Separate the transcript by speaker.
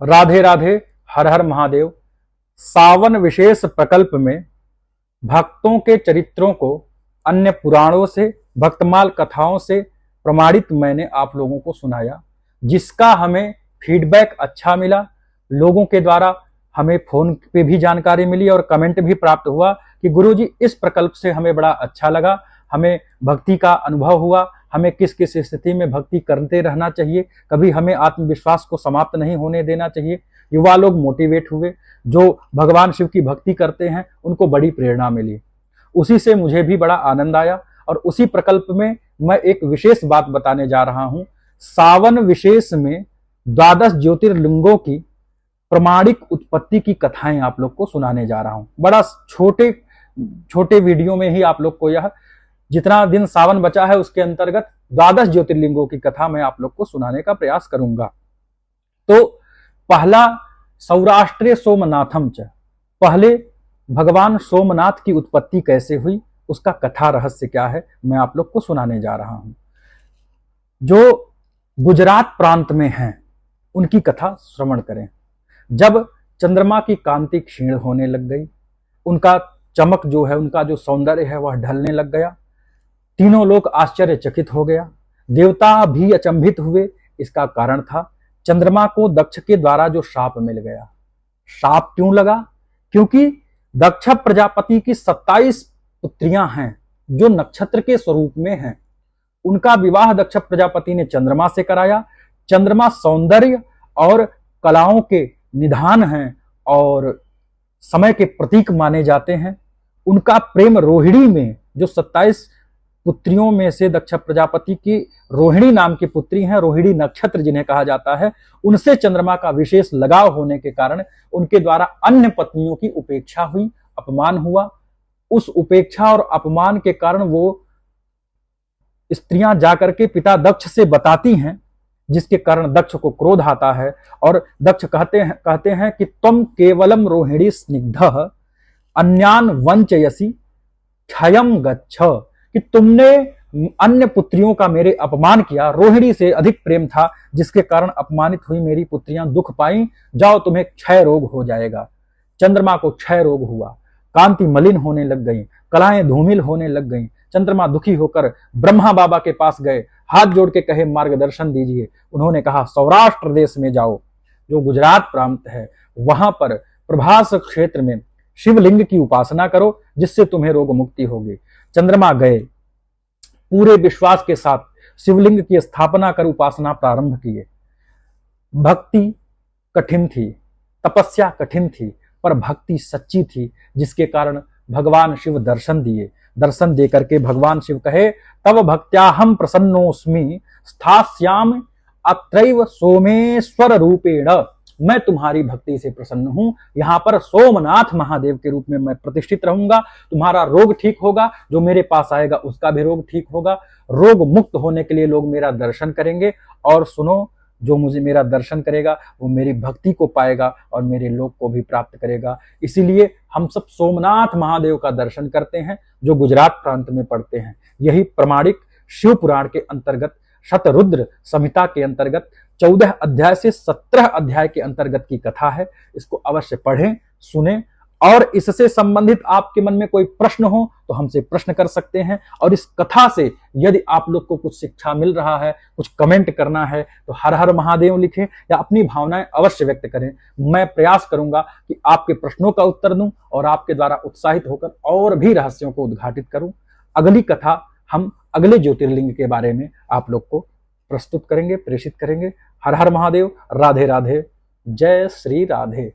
Speaker 1: राधे राधे, हर हर महादेव। सावन विशेष प्रकल्प में भक्तों के चरित्रों को अन्य पुराणों से, भक्तमाल कथाओं से प्रमाणित मैंने आप लोगों को सुनाया, जिसका हमें फीडबैक अच्छा मिला। लोगों के द्वारा हमें फोन पे भी जानकारी मिली और कमेंट भी प्राप्त हुआ कि गुरुजी इस प्रकल्प से हमें बड़ा अच्छा लगा, हमें भक्ति का अनुभव हुआ, हमें किस किस स्थिति में भक्ति करते रहना चाहिए, कभी हमें आत्मविश्वास को समाप्त नहीं होने देना चाहिए। युवा लोग मोटिवेट हुए, जो भगवान शिव की भक्ति करते हैं उनको बड़ी प्रेरणा मिली। उसी से मुझे भी बड़ा आनंद आया और उसी प्रकल्प में मैं एक विशेष बात बताने जा रहा हूं। सावन विशेष में 12 ज्योतिर्लिंगों की प्रमाणिक उत्पत्ति की कथाएं आप लोग को सुनाने जा रहा हूं। बड़ा छोटे छोटे वीडियो में ही आप लोग को यह, जितना दिन सावन बचा है उसके अंतर्गत 12 ज्योतिर्लिंगों की कथा मैं आप लोग को सुनाने का प्रयास करूंगा। तो पहला, सौराष्ट्रे सोमनाथम च, पहले भगवान सोमनाथ की उत्पत्ति कैसे हुई, उसका कथा रहस्य क्या है, मैं आप लोग को सुनाने जा रहा हूं। जो गुजरात प्रांत में हैं उनकी कथा श्रवण करें। जब चंद्रमा की कांति क्षीण होने लग गई, उनका चमक जो है, उनका जो सौंदर्य है वह ढलने लग गया, तीनों लोग आश्चर्यचकित हो गया, देवता भी अचंभित हुए। इसका कारण था चंद्रमा को दक्ष के द्वारा जो शाप मिल गया। शाप क्यों लगा? क्योंकि दक्ष प्रजापति की 27 पुत्रियां हैं जो नक्षत्र के स्वरूप में हैं। उनका विवाह दक्ष प्रजापति ने चंद्रमा से कराया। चंद्रमा सौंदर्य और कलाओं के निधान हैं और समय के प्रतीक माने जाते हैं। उनका प्रेम रोहिणी में, जो 27 पुत्रियों में से दक्ष प्रजापति की रोहिणी नाम की पुत्री हैं, रोहिणी नक्षत्र जिन्हें कहा जाता है, उनसे चंद्रमा का विशेष लगाव होने के कारण उनके द्वारा अन्य पत्नियों की उपेक्षा हुई, अपमान हुआ। उस उपेक्षा और अपमान के कारण वो स्त्रियां जाकर के पिता दक्ष से बताती हैं, जिसके कारण दक्ष को क्रोध आता है और दक्ष कहते हैं कि तुम केवलम रोहिणी स्निग्धः अन्यान वंचयसि क्षयम गच्छ, कि तुमने अन्य पुत्रियों का मेरे अपमान किया, रोहिणी से अधिक प्रेम था जिसके कारण अपमानित हुई मेरी पुत्रियां दुख पाई, जाओ तुम्हें क्षय रोग हो जाएगा। चंद्रमा को क्षय रोग हुआ, कांति मलिन होने लग गई, कलाएं धूमिल होने लग गईं। चंद्रमा दुखी होकर ब्रह्मा बाबा के पास गए, हाथ जोड़ के कहे मार्गदर्शन दीजिए। उन्होंने कहा सौराष्ट्र देश में जाओ, जो गुजरात प्रांत है, वहां पर प्रभास क्षेत्र में शिवलिंग की उपासना करो, जिससे तुम्हें रोग मुक्ति होगी। चंद्रमा गए, पूरे विश्वास के साथ शिवलिंग की स्थापना कर उपासना प्रारंभ किए। भक्ति कठिन थी, तपस्या कठिन थी, पर भक्ति सच्ची थी, जिसके कारण भगवान शिव दर्शन दिए। दर्शन दे करके भगवान शिव कहे तव भक्त्याहम प्रसन्नोस्मि स्थास्यामि अत्रैव सोमेश्वर रूपेण, मैं तुम्हारी भक्ति से प्रसन्न हूं, यहां पर सोमनाथ महादेव के रूप में मैं प्रतिष्ठित रहूंगा। तुम्हारा रोग ठीक होगा, जो मेरे पास आएगा उसका भी रोग ठीक होगा। रोग मुक्त होने के लिए लोग मेरा दर्शन करेंगे, और सुनो, जो मुझे मेरा दर्शन करेगा वो मेरी भक्ति को पाएगा और मेरे लोक को भी प्राप्त करेगा। इसीलिए हम सब सोमनाथ महादेव का दर्शन करते हैं, जो गुजरात प्रांत में पड़ते हैं। यही प्रमाणिक शिव पुराण के अंतर्गत, शतरुद्र संहिता के अंतर्गत 14 अध्याय से 17 अध्याय के अंतर्गत की कथा है। इसको अवश्य पढ़ें, सुने, और इससे संबंधित आपके मन में कोई प्रश्न हो तो हमसे प्रश्न कर सकते हैं। और इस कथा से यदि आप लोग को कुछ शिक्षा मिल रहा है, कुछ कमेंट करना है, तो हर हर महादेव लिखें या अपनी भावनाएं अवश्य व्यक्त करें। मैं प्रयास करूंगा कि आपके प्रश्नों का उत्तर दूं और आपके द्वारा उत्साहित होकर और भी रहस्यों को उद्घाटित करूं। अगली कथा हम अगले ज्योतिर्लिंग के बारे में आप लोग को प्रस्तुत करेंगे, प्रेषित करेंगे। हर हर महादेव, राधे राधे, जय श्री राधे।